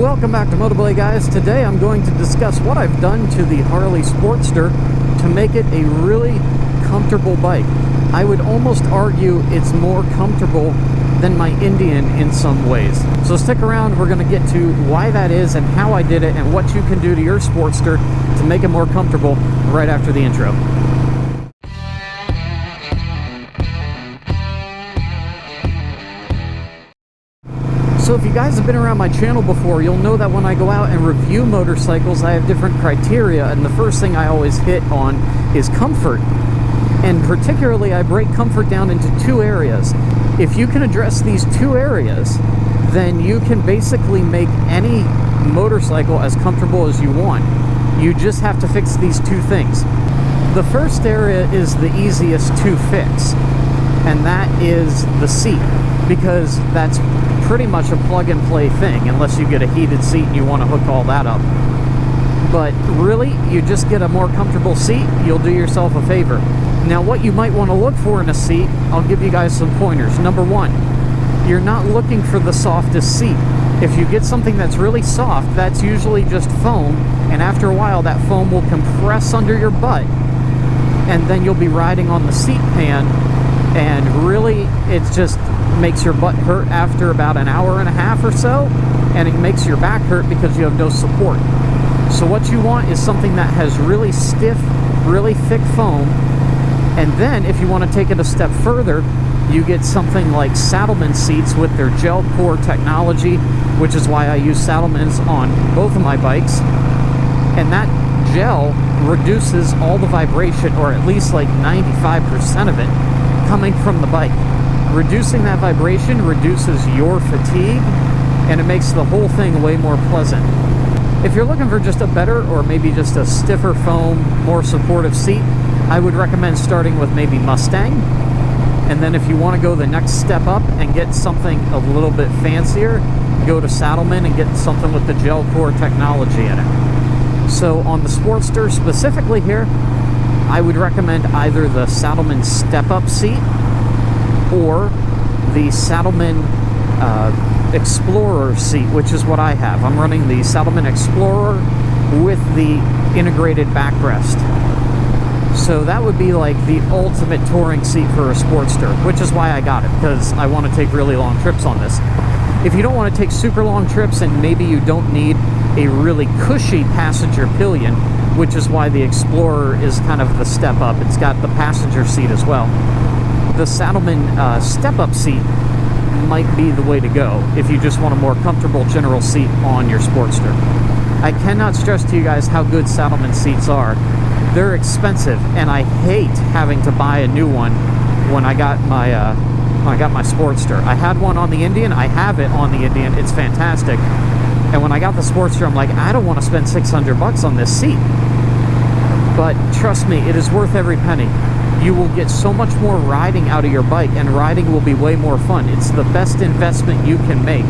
Welcome back to MOTOBLADE, guys. Today I'm going to discuss what I've done to the Harley Sportster to make it a really comfortable bike. I would almost argue it's more comfortable than my Indian in some ways. So stick around, we're going to get to why that is and how I did it and what you can do to your Sportster to make it more comfortable right after the intro. So if you guys have been around my channel before, you'll know that when I go out and review motorcycles, I have different criteria, and the first thing I always hit on is comfort. And particularly, I break comfort down into two areas. If you can address these two areas, then you can basically make any motorcycle as comfortable as you want. You just have to fix these two things. The first area is the easiest to fix, and that is the seat, because that's pretty much a plug-and-play thing, unless you get a heated seat and you want to hook all that up. But really, you just get a more comfortable seat, you'll do yourself a favor. Now, what you might want to look for in a seat, I'll give you guys some pointers. Number one, you're not looking for the softest seat. If you get something that's really soft, that's usually just foam, and after a while that foam will compress under your butt, and then you'll be riding on the seat pan, and really it just makes your butt hurt after about an hour and a half or so, and it makes your back hurt because you have no support. So what you want is something that has really stiff, really thick foam. And then if you want to take it a step further, you get something like Saddlemen seats with their gel core technology, which is why I use Saddlemens on both of my bikes. And that gel reduces all the vibration, or at least like 95% of it, coming from the bike. Reducing that vibration reduces your fatigue, and it makes the whole thing way more pleasant. If you're looking for just a better, or maybe just a stiffer foam, more supportive seat, I would recommend starting with maybe Mustang. And then if you want to go the next step up and get something a little bit fancier, go to Saddlemen and get something with the gel core technology in it. So on the Sportster specifically here, I would recommend either the Saddlemen step-up seat or the Saddlemen Explorer seat, which is what I have. I'm running the Saddlemen Explorer with the integrated backrest. So that would be like the ultimate touring seat for a Sportster, which is why I got it, because I want to take really long trips on this. If you don't want to take super long trips, and maybe you don't need a really cushy passenger pillion, which is why the Explorer is kind of the step up. It's got the passenger seat as well. The Saddlemen step-up seat might be the way to go if you just want a more comfortable general seat on your Sportster. I cannot stress to you guys how good Saddlemen seats are. They're expensive, and I hate having to buy a new one when I got my Sportster. I had one on the Indian. I have it on the Indian. It's fantastic. And when I got the Sportster, I'm like, I don't want to spend $600 on this seat. But trust me, it is worth every penny. You will get so much more riding out of your bike, and riding will be way more fun. It's the best investment you can make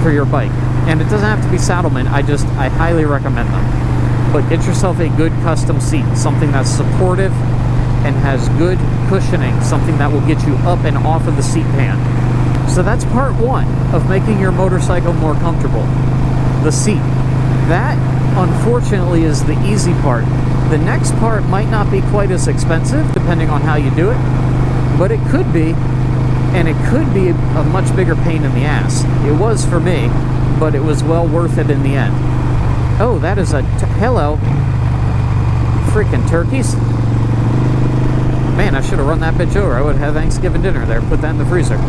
for your bike. And it doesn't have to be Saddlemen. I highly recommend them. But get yourself a good custom seat, something that's supportive and has good cushioning, something that will get you up and off of the seat pan. So that's part one of making your motorcycle more comfortable. The seat. That, unfortunately, is the easy part. The next part might not be quite as expensive, depending on how you do it, but it could be, and it could be a much bigger pain in the ass. It was for me, but it was well worth it in the end. Oh, that is hello. Freaking turkeys. Man, I should have run that bitch over. I would have had Thanksgiving dinner there. Put that in the freezer.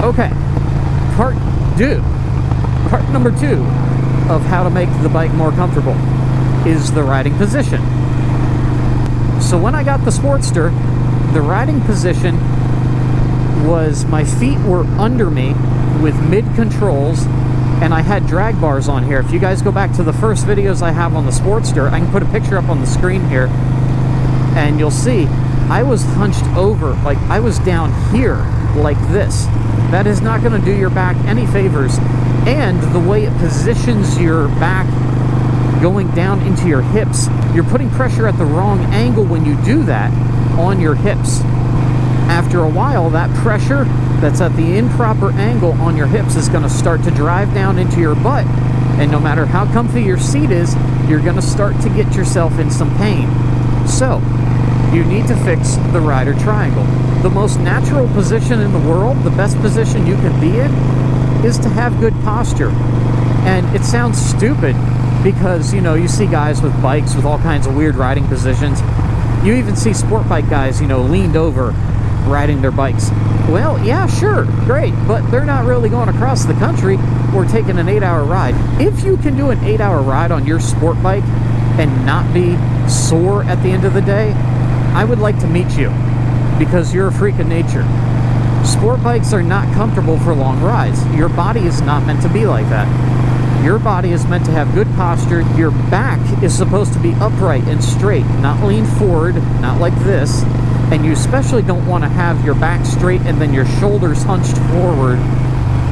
Okay, part number two of how to make the bike more comfortable is the riding position. So when I got the Sportster, the riding position was my feet were under me with mid controls, and I had drag bars on here. If you guys go back to the first videos I have on the Sportster, I can put a picture up on the screen here, and you'll see I was hunched over, like I was down here like this. That is not going to do your back any favors, and the way it positions your back going down into your hips. You're putting pressure at the wrong angle when you do that on your hips. After a while, that pressure that's at the improper angle on your hips is going to start to drive down into your butt. And no matter how comfy your seat is, you're going to start to get yourself in some pain. So, you need to fix the rider triangle. The most natural position in the world, the best position you can be in, is to have good posture. And it sounds stupid because, you know, you see guys with bikes with all kinds of weird riding positions. You even see sport bike guys, you know, leaned over riding their bikes. Well, yeah, sure, great, but they're not really going across the country or taking an 8-hour ride. If you can do an 8-hour ride on your sport bike and not be sore at the end of the day, I would like to meet you, because you're a freak of nature. Sport bikes are not comfortable for long rides. Your body is not meant to be like that. Your body is meant to have good posture. Your back is supposed to be upright and straight, not lean forward, not like this. And you especially don't want to have your back straight and then your shoulders hunched forward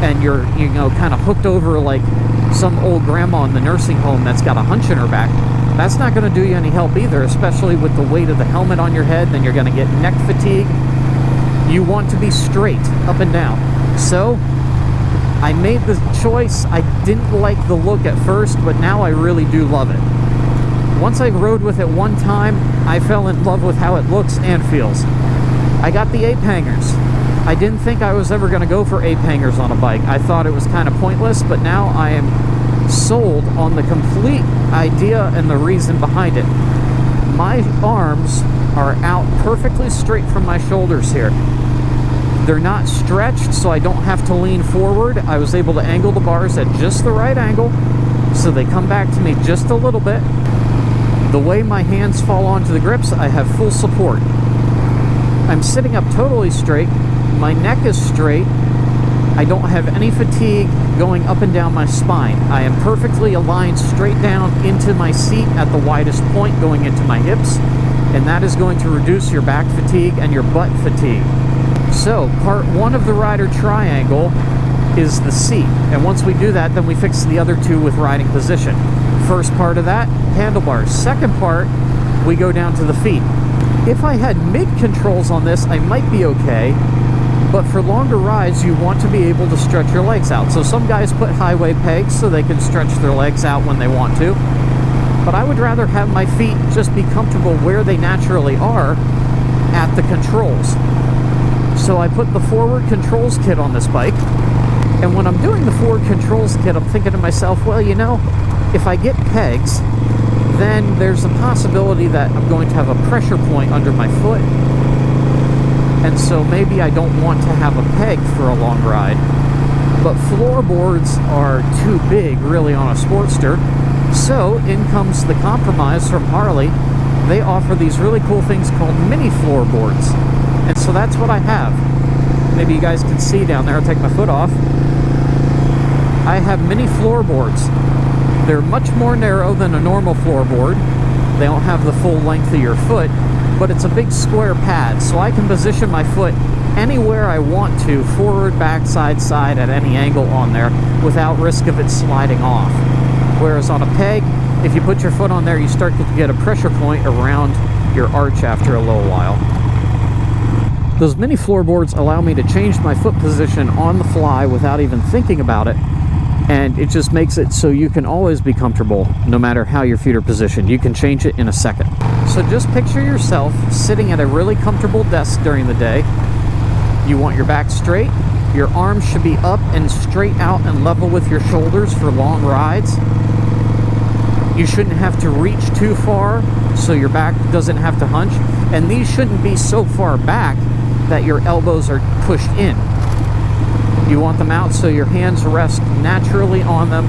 and you're, you know, kind of hooked over like some old grandma in the nursing home that's got a hunch in her back. That's not going to do you any help either, especially with the weight of the helmet on your head. Then you're going to get neck fatigue. You want to be straight up and down. So I made the choice. I didn't like the look at first, but now I really do love it. Once I rode with it one time, I fell in love with how it looks and feels. I got the ape hangers. I didn't think I was ever going to go for ape hangers on a bike. I thought it was kind of pointless, but now I am sold on the complete idea and the reason behind it. My arms are out perfectly straight from my shoulders here. They're not stretched, so I don't have to lean forward. I was able to angle the bars at just the right angle, so they come back to me just a little bit. The way my hands fall onto the grips, I have full support. I'm sitting up totally straight. My neck is straight. I don't have any fatigue going up and down my spine. I am perfectly aligned straight down into my seat at the widest point going into my hips, and that is going to reduce your back fatigue and your butt fatigue. So, part one of the rider triangle is the seat, and once we do that, then we fix the other two with riding position. First part of that, handlebars. Second part, we go down to the feet. If I had mid controls on this, I might be okay, but for longer rides, you want to be able to stretch your legs out. So some guys put highway pegs so they can stretch their legs out when they want to, but I would rather have my feet just be comfortable where they naturally are at the controls. So I put the forward controls kit on this bike, and when I'm doing the forward controls kit, I'm thinking to myself, well, you know, if I get pegs, then there's a possibility that I'm going to have a pressure point under my foot. And so maybe I don't want to have a peg for a long ride. But floorboards are too big, really, on a Sportster. So in comes the compromise from Harley. They offer these really cool things called mini floorboards. And so that's what I have. Maybe you guys can see down there. I'll take my foot off. I have mini floorboards. They're much more narrow than a normal floorboard. They don't have the full length of your foot, but it's a big square pad, so I can position my foot anywhere I want to, forward, back, side, side, at any angle on there, without risk of it sliding off. Whereas on a peg, if you put your foot on there, you start to get a pressure point around your arch after a little while. Those mini floorboards allow me to change my foot position on the fly without even thinking about it. And it just makes it so you can always be comfortable no matter how your feet are positioned. You can change it in a second. So just picture yourself sitting at a really comfortable desk during the day. You want your back straight. Your arms should be up and straight out and level with your shoulders for long rides. You shouldn't have to reach too far so your back doesn't have to hunch. And these shouldn't be so far back that your elbows are pushed in. You want them out so your hands rest naturally on them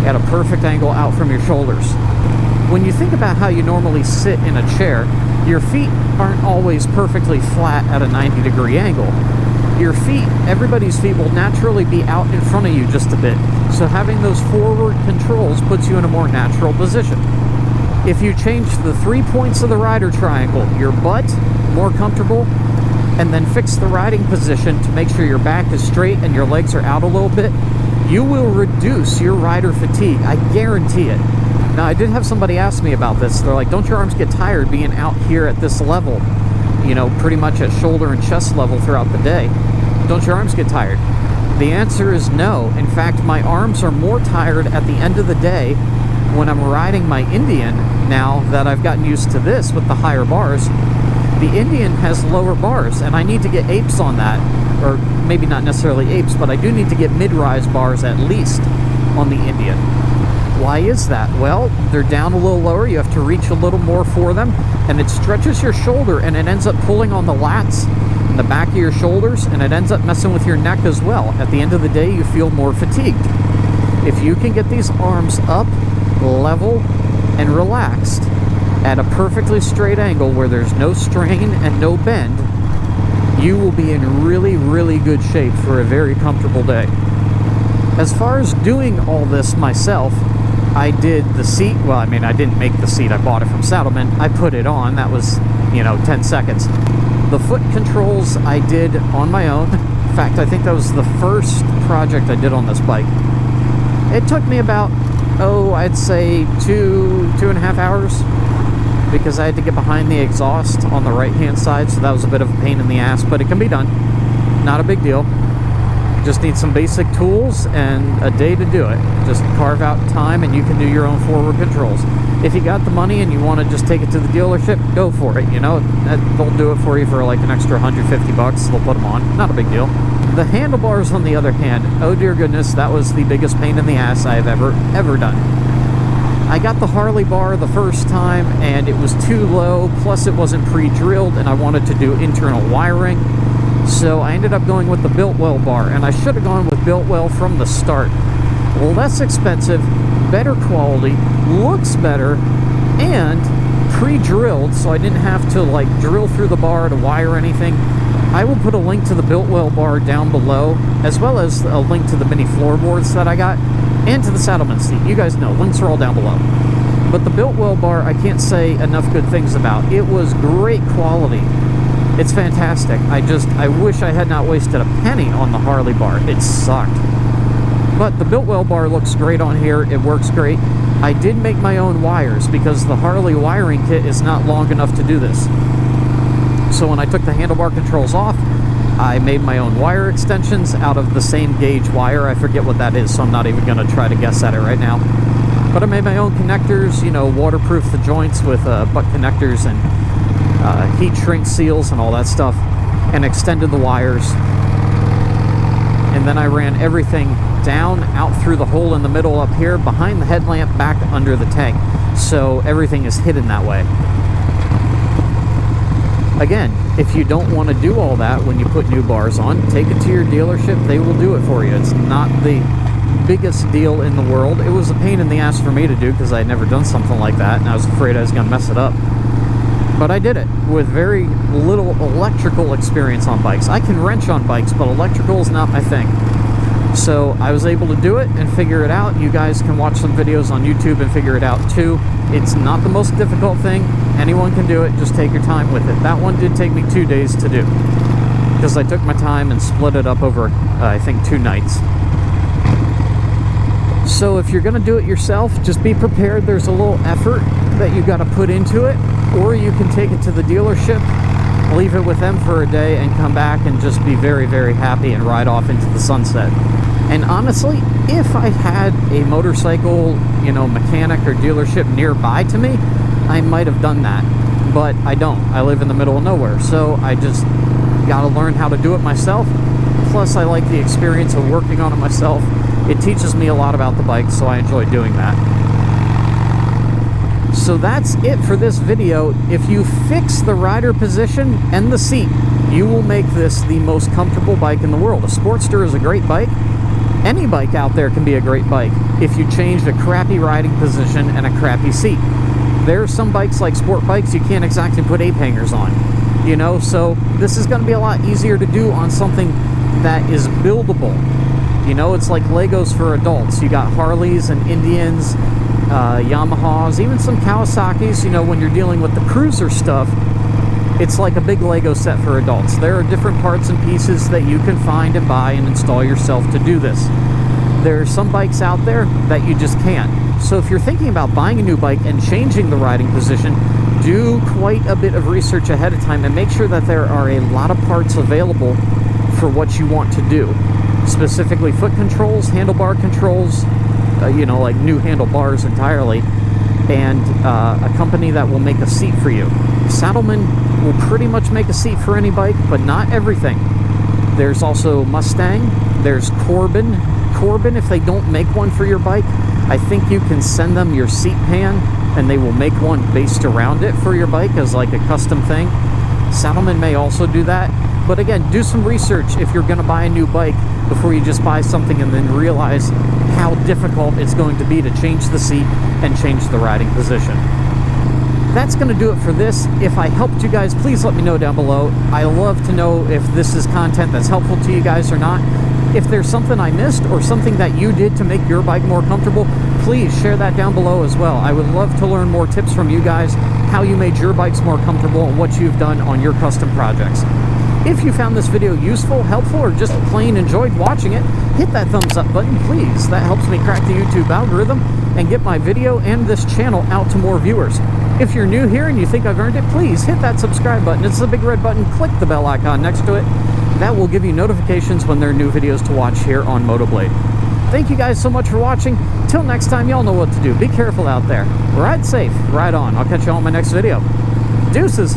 at a perfect angle out from your shoulders. When you think about how you normally sit in a chair, your feet aren't always perfectly flat at a 90-degree angle. Your feet, everybody's feet, will naturally be out in front of you just a bit. So having those forward controls puts you in a more natural position. If you change the 3 points of the rider triangle, your butt, more comfortable, and then fix the riding position to make sure your back is straight and your legs are out a little bit, you will reduce your rider fatigue. I guarantee it. Now, I did have somebody ask me about this. They're like, don't your arms get tired being out here at this level? You know, pretty much at shoulder and chest level throughout the day. Don't your arms get tired? The answer is no. In fact, my arms are more tired at the end of the day when I'm riding my Indian, now that I've gotten used to this with the higher bars. The Indian has lower bars, and I need to get apes on that. Or maybe not necessarily apes, but I do need to get mid-rise bars at least on the Indian. Why is that? Well, they're down a little lower. You have to reach a little more for them, and it stretches your shoulder, and it ends up pulling on the lats and the back of your shoulders, and it ends up messing with your neck as well. At the end of the day, you feel more fatigued. If you can get these arms up, level, and relaxed at a perfectly straight angle where there's no strain and no bend, you will be in really, really good shape for a very comfortable day. As far as doing all this myself, I did the seat. Well, I mean, I didn't make the seat. I bought it from Saddlemen. I put it on. That was, 10 seconds. The foot controls I did on my own. In fact, I think that was the first project I did on this bike. It took me about, I'd say 2.5 hours, because I had to get behind the exhaust on the right-hand side, so that was a bit of a pain in the ass, but it can be done. Not a big deal. Just need some basic tools and a day to do it. Just carve out time and you can do your own forward controls. If you got the money and you want to just take it to the dealership, go for it. They'll do it for you for like an extra $150. They'll put them on. Not a big deal. The handlebars, on the other hand, oh dear goodness, that was the biggest pain in the ass I have ever done. I got the Harley bar the first time and it was too low, plus it wasn't pre-drilled, and I wanted to do internal wiring. So I ended up going with the Biltwell bar, and I should have gone with Biltwell from the start. Less expensive, better quality, looks better, and pre-drilled, so I didn't have to like drill through the bar to wire anything. I will put a link to the Biltwell bar down below, as well as a link to the mini floorboards that I got, and to the Saddlemen seat. You guys know, links are all down below. But the Biltwell bar, I can't say enough good things about. It was great quality. It's fantastic. I wish I had not wasted a penny on the Harley bar. It sucked. But the Biltwell bar looks great on here. It works great. I did make my own wires because the Harley wiring kit is not long enough to do this. So when I took the handlebar controls off, I made my own wire extensions out of the same gauge wire. I forget what that is, so I'm not even going to try to guess at it right now. But I made my own connectors, waterproof the joints with butt connectors and heat shrink seals and all that stuff, and extended the wires. And then I ran everything down, out through the hole in the middle up here, behind the headlamp, back under the tank. So everything is hidden that way. Again, if you don't want to do all that when you put new bars on, take it to your dealership. They will do it for you. It's not the biggest deal in the world. It was a pain in the ass for me to do because I had never done something like that, and I was afraid I was going to mess it up. But I did it with very little electrical experience on bikes. I can wrench on bikes, but electrical is not my thing. So I was able to do it and figure it out. You guys can watch some videos on YouTube and figure it out too. It's not the most difficult thing. Anyone can do it. Just take your time with it. That one did take me 2 days to do because I took my time and split it up over, I think, 2 nights. So if you're going to do it yourself, just be prepared. There's a little effort that you got to put into it, or you can take it to the dealership, leave it with them for a day, and come back and just be very, very happy and ride off into the sunset. And honestly, if I had a motorcycle, mechanic or dealership nearby to me, I might have done that. But I don't. I live in the middle of nowhere, so I just got to learn how to do it myself. Plus, I like the experience of working on it myself. It teaches me a lot about the bike, so I enjoy doing that. So that's it for this video. If you fix the rider position and the seat, you will make this the most comfortable bike in the world. A Sportster is a great bike. Any bike out there can be a great bike if you change a crappy riding position and a crappy seat. There are some bikes like sport bikes you can't exactly put ape hangers on, so this is going to be a lot easier to do on something that is buildable. It's like Legos for adults. You got Harleys and Indians, Yamahas, even some Kawasaki's. When you're dealing with the cruiser stuff, it's like a big Lego set for adults. There are different parts and pieces that you can find and buy and install yourself to do this. There are some bikes out there that you just can't. So if you're thinking about buying a new bike and changing the riding position, do quite a bit of research ahead of time and make sure that there are a lot of parts available for what you want to do. Specifically foot controls, handlebar controls, like new handlebars entirely, and a company that will make a seat for you. Saddlemen will pretty much make a seat for any bike, but not everything. There's also Mustang, there's Corbin. Corbin, if they don't make one for your bike, I think you can send them your seat pan and they will make one based around it for your bike as like a custom thing. Saddlemen may also do that. But again, do some research if you're going to buy a new bike before you just buy something and then realize how difficult it's going to be to change the seat and change the riding position. That's going to do it for this. If I helped you guys, please let me know down below. I love to know if this is content that's helpful to you guys or not. If there's something I missed or something that you did to make your bike more comfortable, please share that down below as well. I would love to learn more tips from you guys, how you made your bikes more comfortable and what you've done on your custom projects. If you found this video useful, helpful, or just plain enjoyed watching it, hit that thumbs up button, please. That helps me crack the YouTube algorithm and get my video and this channel out to more viewers. If you're new here and you think I've earned it, please hit that subscribe button. It's the big red button. Click the bell icon next to it. That will give you notifications when there are new videos to watch here on MotoBlade. Thank you guys so much for watching. Till next time, y'all know what to do. Be careful out there. Ride safe. Ride on. I'll catch you all in my next video. Deuces.